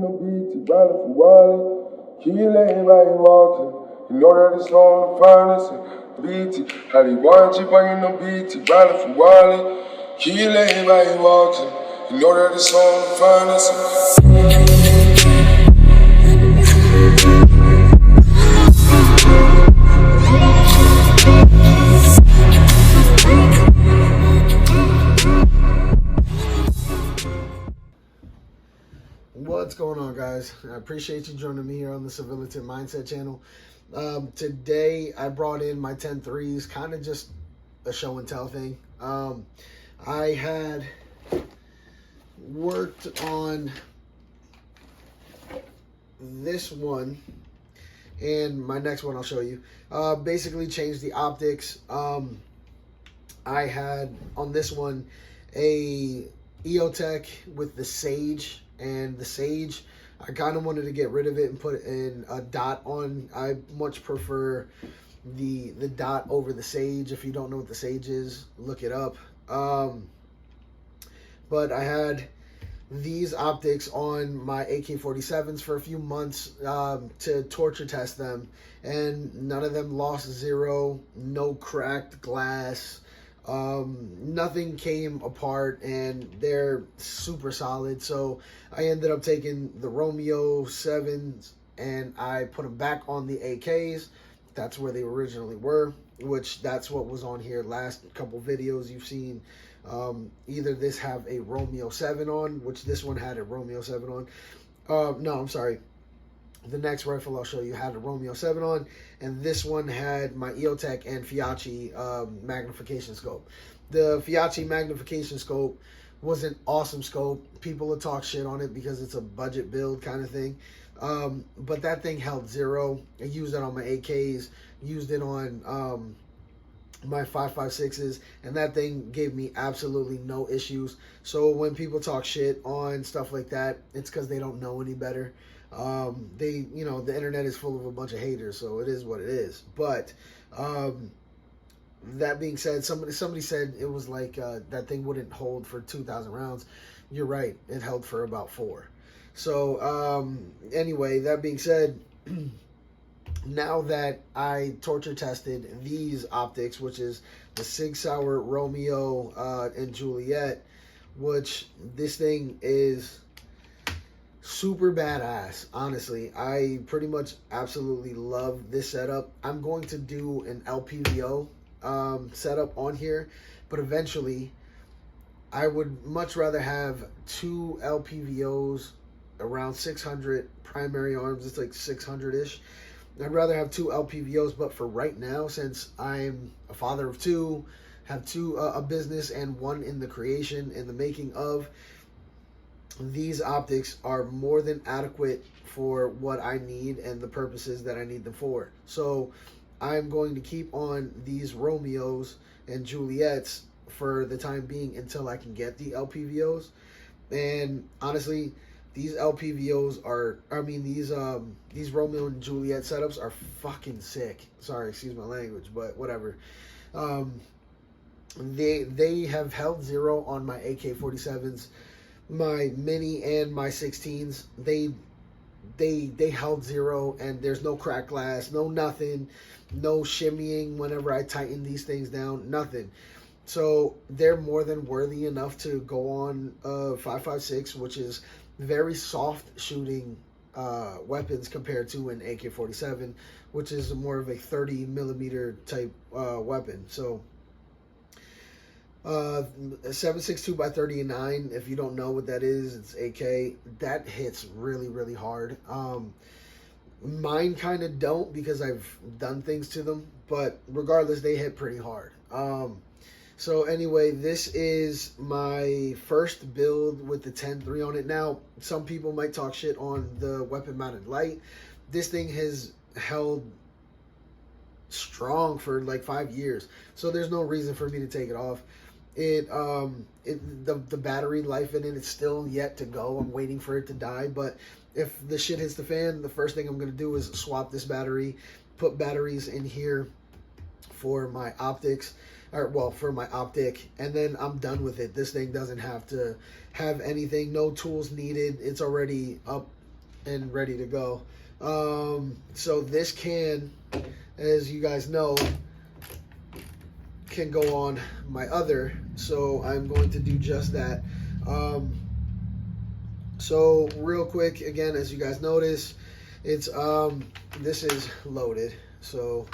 Beat, riding for Wally. Kill everybody walking. You know that it's on the finest. BT, how they want you bringing the beat, riding for Wally. Kill everybody walking. You know that it's on the finest. What's going on, guys? I appreciate you joining me here on the Civility Mindset channel. Today I brought in my 10 threes, kind of just a show and tell thing. I had worked on this one and my next one I'll show you. Basically changed the optics. I had on this one a EOTech with the Sage, and the Sage, I kind of wanted to get rid of it and put in a dot on. I much prefer the dot over the Sage. If you don't know what the Sage is, look it up. But I had these optics on my AK-47s for a few months to torture test them, and none of them lost zero, no cracked glass. Nothing came apart, and they're super solid. So I ended up taking the Romeo 7s and I put them back on the AKs. That's where they originally were, which that's what was on here last couple videos you've seen. Either this have a Romeo 7 on, which this one had a Romeo 7 on. No, I'm sorry. The next rifle I'll show you had a Romeo 7 on, and this one had my EOTech and Fiachi magnification scope. The Fiachi magnification scope was an awesome scope. People will talk shit on it because it's a budget build kind of thing. But that thing held zero. I used it on my AKs, used it on my 5.56s, and that thing gave me absolutely no issues. So when people talk shit on stuff like that, it's because they don't know any better. The internet is full of a bunch of haters, so it is what it is. But that being said, somebody said it was like that thing wouldn't hold for 2,000 rounds. You're right, it held for about 4. So anyway, that being said, now that I torture tested these optics, which is the Sig Romeo and Juliet, which this thing is super badass. Honestly, I pretty much absolutely love this setup. I'm going to do an LPVO setup on here, but eventually I would much rather have 2 LPVOs around 600 primary arms. It's like 600-ish. I'd rather have 2 LPVOs, but for right now, since I'm a father of 2, have 2 a business and 1 in the creation and the making of, these optics are more than adequate for what I need and the purposes that I need them for. So I'm going to keep on these Romeos and Juliets for the time being until I can get the LPVOs. And honestly, these LPVOs are, these Romeo and Juliet setups are fucking sick. Sorry, excuse my language, but whatever. They have held zero on my AK-47s, my mini and my 16s. They held zero, and there's no crack glass, no nothing, no shimmying whenever I tighten these things down, nothing. So they're more than worthy enough to go on 5.56, which is very soft shooting weapons compared to an AK-47, which is more of a 30 millimeter type weapon. So 7.62 by 39, if you don't know what that is, it's AK. That hits really, really hard. Mine kind of don't, because I've done things to them, but regardless, they hit pretty hard. So anyway, this is my first build with the 10-3 on it. Now, some people might talk shit on the weapon mounted light. This thing has held strong for like 5 years, so there's no reason for me to take it off. The battery life in it is still yet to go. I'm waiting for it to die, but if the shit hits the fan, the first thing I'm going to do is swap this battery, put batteries in here for my optics, for my optic, and then I'm done with it. This thing doesn't have to have anything, no tools needed. It's already up and ready to go. So this can, as you guys know, can go on my other. So I'm going to do just that. So real quick, again, as you guys notice, it's this is loaded. So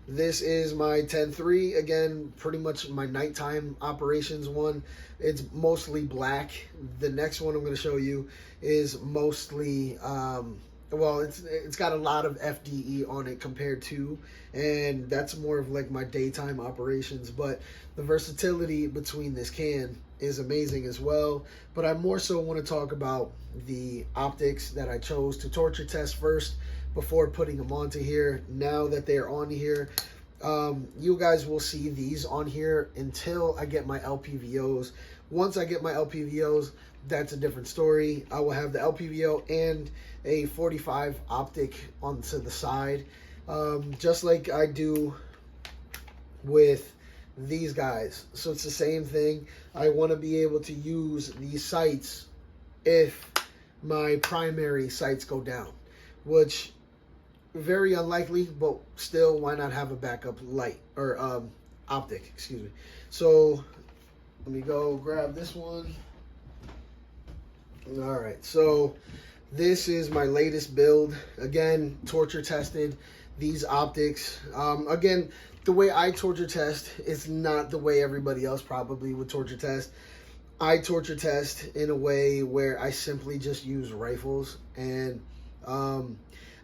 this is my 10-3, again, pretty much my nighttime operations one. It's mostly black. The next one I'm going to show you is mostly, well, it's got a lot of FDE on it compared to, and that's more of like my daytime operations. But the versatility between this can is amazing as well. But I more so want to talk about the optics that I chose to torture test first before putting them onto here. Now that they are on here, you guys will see these on here until I get my LPVOs. Once I get my LPVOs, that's a different story. I will have the LPVO and a 45 optic onto the side, just like I do with these guys. So it's the same thing. I want to be able to use these sights if my primary sights go down, which very unlikely, but still, why not have a backup light or optic, excuse me. So let me go grab this one. All right, so this is my latest build. Again, torture tested these optics. Again, the way I torture test is not the way everybody else probably would torture test. I torture test in a way where I simply just use rifles, and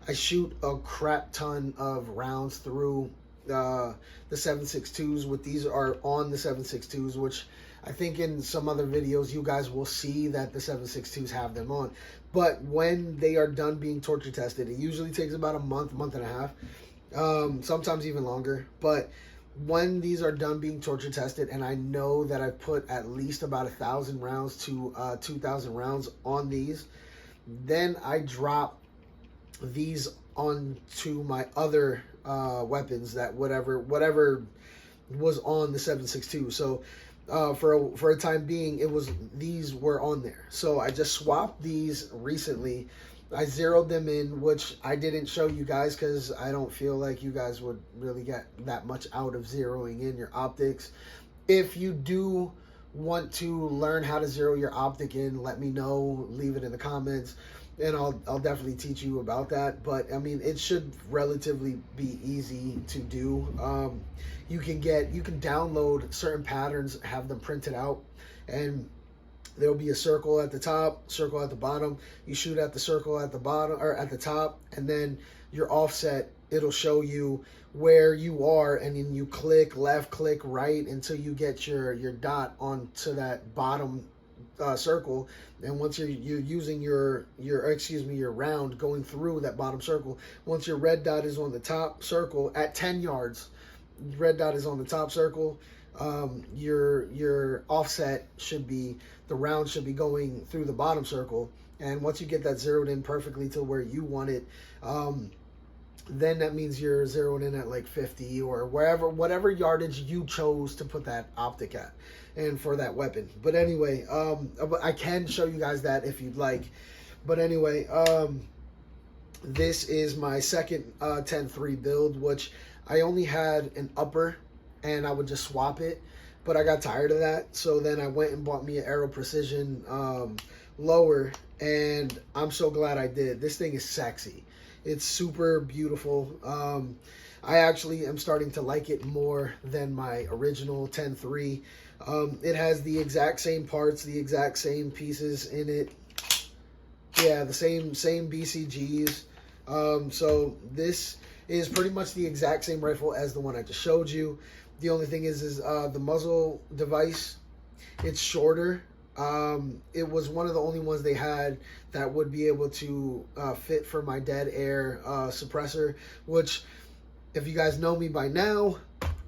I shoot a crap ton of rounds through the 7.62s. With these are on the 7.62s, which I think in some other videos you guys will see that the 7.62s have them on. But when they are done being torture tested, it usually takes about a month and a half, sometimes even longer. But when these are done being torture tested, and I know that I've put at least about 1,000 rounds to 2,000 rounds on these, then I drop these onto my other weapons, that whatever was on the 7.62. So for a time being, these were on there. So I just swapped these recently. I zeroed them in, which I didn't show you guys because I don't feel like you guys would really get that much out of zeroing in your optics. If you do want to learn how to zero your optic in, let me know, leave it in the comments, and I'll definitely teach you about that. But I mean, it should relatively be easy to do. You can download certain patterns, have them printed out, and there'll be a circle at the top, circle at the bottom. You shoot at the circle at the bottom or at the top, and then your offset, it'll show you where you are, and then you click left, click right until you get your dot onto that bottom circle. And once you're using your round going through that bottom circle, once your red dot is on the top circle at 10 yards, red dot is on the top circle, your offset should be, the round should be going through the bottom circle. And once you get that zeroed in perfectly to where you want it, then that means you're zeroed in at like 50 or whatever yardage you chose to put that optic at, and for that weapon. But anyway, I can show you guys that if you'd like. But anyway, this is my second 10-3 build, which I only had an upper and I would just swap it, but I got tired of that. So then I went and bought me an Aero Precision lower, and I'm so glad I did. This thing is sexy. It's super beautiful. I actually am starting to like it more than my original 10-3. It has the exact same parts, the exact same pieces in it. Yeah, the same BCGs. So this is pretty much the exact same rifle as the one I just showed you. The only thing is the muzzle device, it's shorter. It was one of the only ones they had that would be able to fit for my dead air suppressor, which, if you guys know me by now,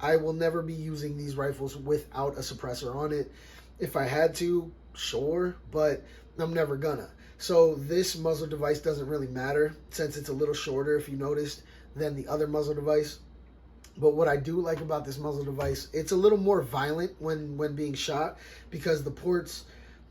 I will never be using these rifles without a suppressor on it. If I had to, sure, but I'm never gonna. So this muzzle device doesn't really matter, since it's a little shorter, if you noticed, than the other muzzle device. But what I do like about this muzzle device, it's a little more violent when being shot, because the ports,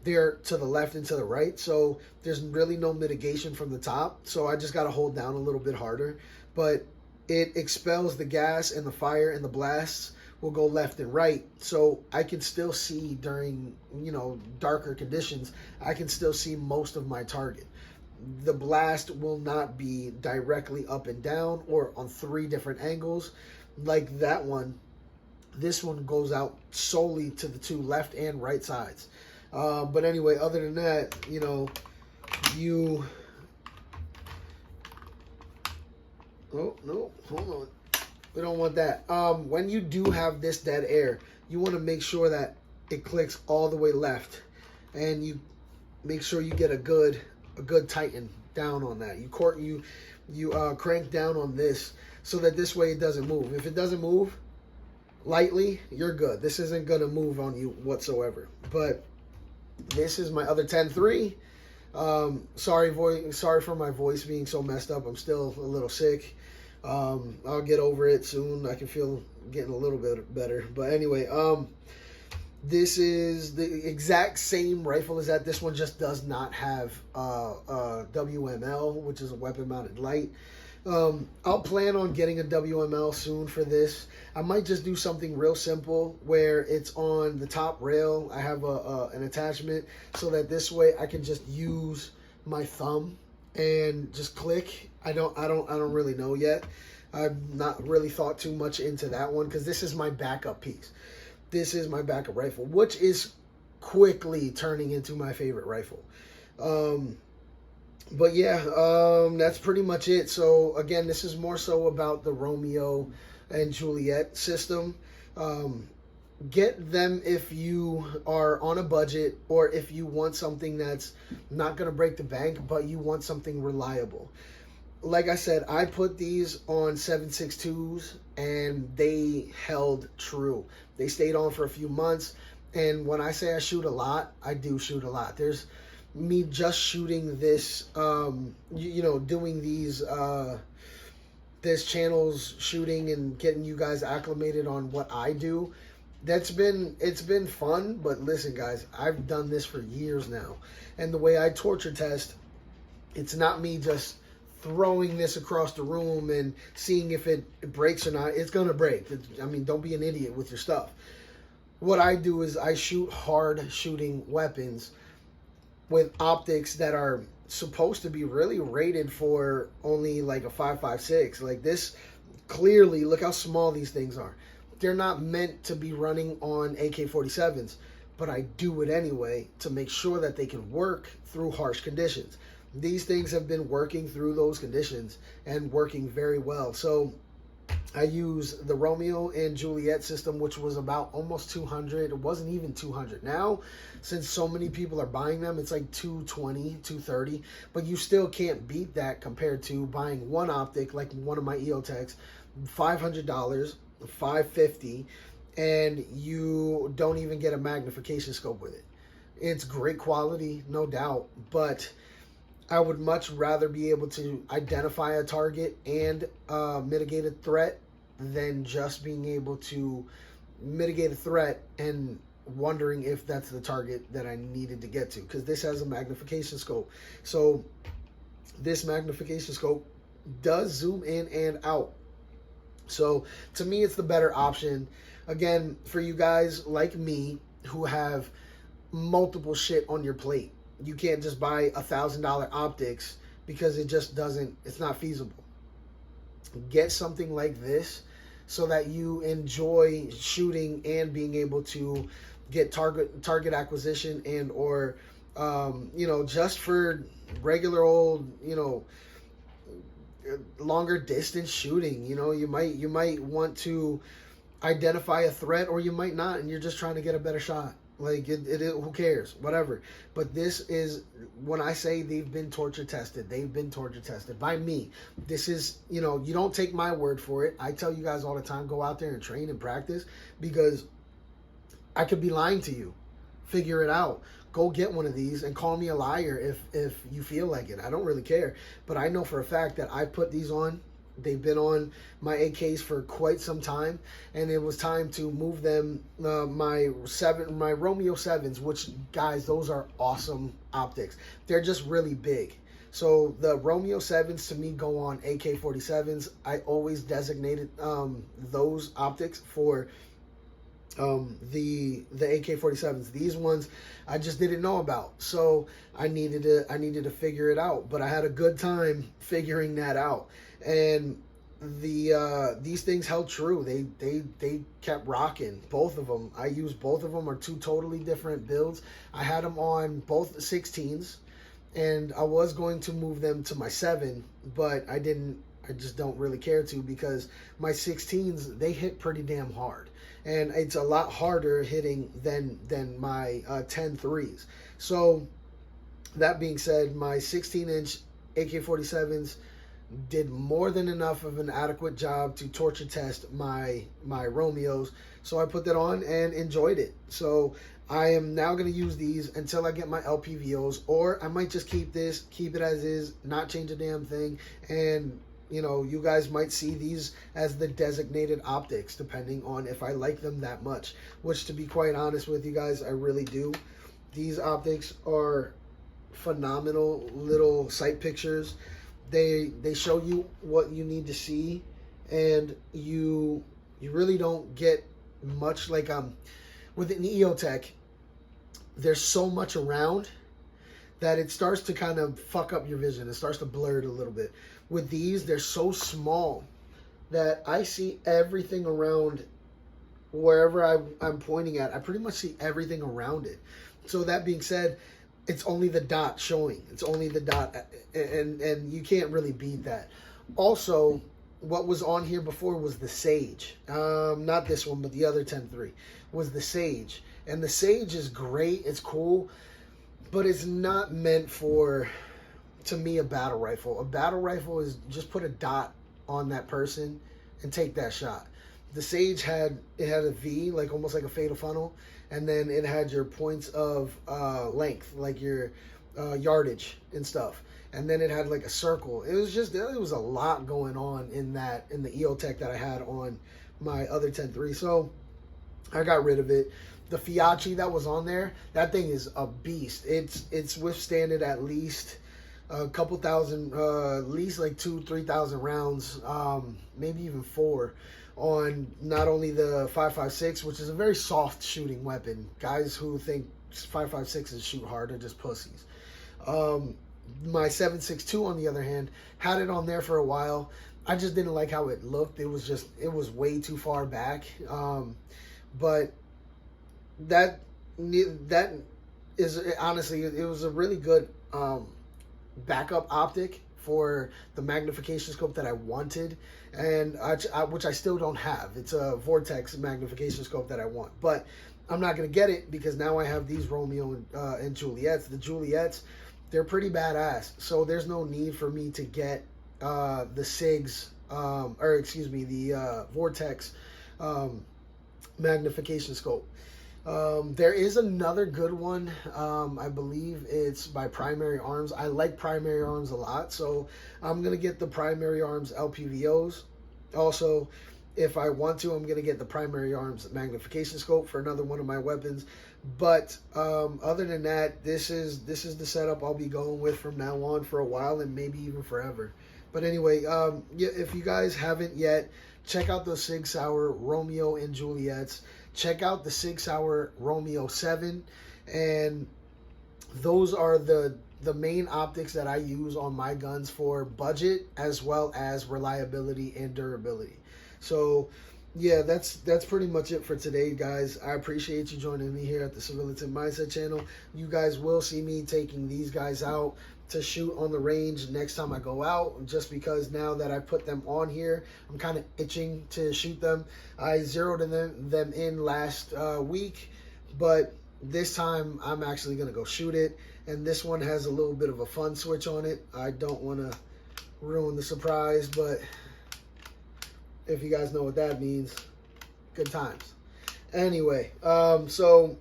they're to the left and to the right, so there's really no mitigation from the top, so I just got to hold down a little bit harder. But it expels the gas, and the fire and the blasts will go left and right, so I can still see during, darker conditions. I can still see most of my target. The blast will not be directly up and down or on 3 different angles like that one. This one goes out solely to the 2 left and right sides. But anyway, other than that, oh, no, hold on. We don't want that. When you do have this dead air, you want to make sure that it clicks all the way left, and you make sure you get a good tighten down on that. You crank down on this so that this way it doesn't move. If it doesn't move lightly, you're good. This isn't gonna move on you whatsoever. But this is my other 10-3. Sorry for my voice being so messed up. I'm still a little sick. I'll get over it soon. I can feel getting a little bit better. But anyway, this is the exact same rifle as that. This one just does not have WML, which is a weapon mounted light. I'll plan on getting a WML soon for this. I might just do something real simple where it's on the top rail. I have an attachment so that this way I can just use my thumb and just click. I don't really know yet. I've not really thought too much into that one because this is my backup piece. This is my backup rifle, which is quickly turning into my favorite rifle. But yeah, that's pretty much it. So again, this is more so about the Romeo and Juliet system. Get them if you are on a budget, or if you want something that's not going to break the bank, but you want something reliable. Like I said, I put these on 7.62s and they held true. They stayed on for a few months. And when I say I shoot a lot, I do shoot a lot. There's me just shooting this, doing these, this channel's shooting and getting you guys acclimated on what I do. It's been fun, but listen guys, I've done this for years now. And the way I torture test, it's not me just throwing this across the room and seeing if it breaks or not. It's gonna break. Don't be an idiot with your stuff. What I do is I shoot hard shooting weapons with optics that are supposed to be really rated for only like a 5.56. Like this, clearly, look how small these things are. They're not meant to be running on AK-47s, but I do it anyway to make sure that they can work through harsh conditions. These things have been working through those conditions and working very well. So I use the Romeo and Juliet system, which was about almost 200. It wasn't even 200. Now, since so many people are buying them, it's like 220, 230. But you still can't beat that compared to buying one optic, like one of my EOTechs, $500, $550, and you don't even get a magnification scope with it. It's great quality, no doubt, but I would much rather be able to identify a target and mitigate a threat than just being able to mitigate a threat and wondering if that's the target that I needed to get to, because this has a magnification scope. So this magnification scope does zoom in and out. So to me, it's the better option. Again, for you guys like me who have multiple shit on your plate, you can't just buy $1,000 optics because it just doesn't, it's not feasible. Get something like this so that you enjoy shooting and being able to get target acquisition and or just for regular old, longer distance shooting. You might want to identify a threat, or you might not, and you're just trying to get a better shot. Like who cares, whatever. But this is, when I say they've been torture tested by me. This is, you don't take my word for it. I tell you guys all the time, go out there and train and practice, because I could be lying to you. Figure it out. Go get one of these and call me a liar if you feel like it. I don't really care. But I know for a fact that I put these on They've been on my AKs for quite some time, and it was time to move them. My Romeo 7s, which, guys, those are awesome optics. They're just really big. So the Romeo 7s to me go on AK-47s. I always designated those optics for the AK-47s. These ones I just didn't know about, so I needed to figure it out. But I had a good time figuring that out, and these things held true. They kept rocking. Both of them. I used both of them. Are two totally different builds. I had them on both 16s, and I was going to move them to my 7, but I didn't. I just don't really care to, because my 16s, they hit pretty damn hard, and it's a lot harder hitting than my 10-3s. So that being said, my 16-inch AK-47s did more than enough of an adequate job to torture test my Romeos. So I put that on and enjoyed it. So I am now going to use these until I get my LPVOs, or I might just keep it as is, not change a damn thing, and you guys might see these as the designated optics, depending on if I like them that much, which, to be quite honest with you guys, I really do. These optics are phenomenal little sight pictures. They show you what you need to see, and you really don't get much, like with an EOTech, there's so much around that it starts to kind of fuck up your vision. It starts to blur it a little bit. With these, they're so small that I see everything around wherever I'm pointing at. I pretty much see everything around it. So that being said, it's only the dot showing. It's only the dot, and you can't really beat that. Also, what was on here before was the Sage. Not this one, but the other 10-3 was the Sage. And the Sage is great. It's cool, but it's not meant for, to me, a battle rifle. A battle rifle is just put a dot on that person and take that shot. The Sage had a V, like almost like a fatal funnel, and then it had your points of length, like your yardage and stuff. And then it had like a circle. It was a lot going on in the EOTech that I had on my other 10-3. So I got rid of it. The Fiachi that was on there, that thing is a beast. It's withstanded at least a couple thousand, at least like 2,000-3,000 rounds, maybe even 4, on not only the 5.56, which is a very soft shooting weapon. Guys who think 5.56s shoot hard are just pussies. My 7.62, on the other hand, had it on there for a while. I just didn't like how it looked. It was way too far back. But that is, honestly, it was a really good backup optic for the magnification scope that I wanted, and which I still don't have. It's a Vortex magnification scope that I want, but I'm not going to get it because now I have these Romeo and Juliets. The Juliets, they're pretty badass, so there's no need for me to get the SIGs, the Vortex magnification scope. There is another good one. I believe it's by Primary Arms. I like Primary Arms a lot, so I'm going to get the Primary Arms LPVOs. Also, if I want to, I'm going to get the Primary Arms magnification scope for another one of my weapons. But other than that, this is the setup I'll be going with from now on for a while, and maybe even forever. But anyway, if you guys haven't yet, check out the Sig Sauer Romeo and Juliets. Check out the Sig Sauer Romeo 7, and those are the main optics that I use on my guns for budget as well as reliability and durability. So yeah, that's pretty much it for today, guys. I appreciate you joining me here at the Civilian Mindset channel. You guys will see me taking these guys out to shoot on the range next time I go out, just because now that I put them on here, I'm kind of itching to shoot them. I zeroed them in last week, but this time I'm actually going to go shoot it, and this one has a little bit of a fun switch on it. I don't want to ruin the surprise, but if you guys know what that means, good times. Anyway, so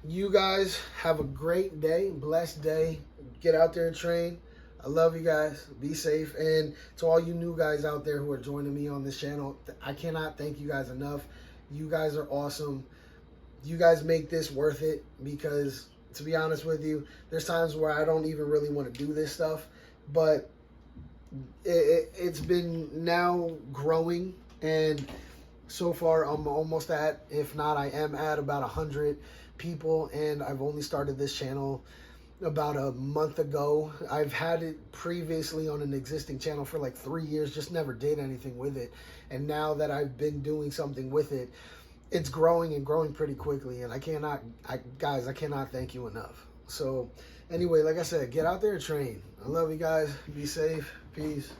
you guys have a great day, blessed day. Get out there and train. I love you guys. Be safe. And to all you new guys out there who are joining me on this channel, I cannot thank you guys enough. You guys are awesome. You guys make this worth it, because to be honest with you, there's times where I don't even really want to do this stuff, but it's been now growing, and so far I'm almost at, if not I am at, about 100 people, and I've only started this channel about a month ago. I've had it previously on an existing channel for like 3 years, just never did anything with it. And now that I've been doing something with it, it's growing and growing pretty quickly, and guys, I cannot thank you enough. So anyway, like I said, get out there and train. I love you guys. Be safe. Peace.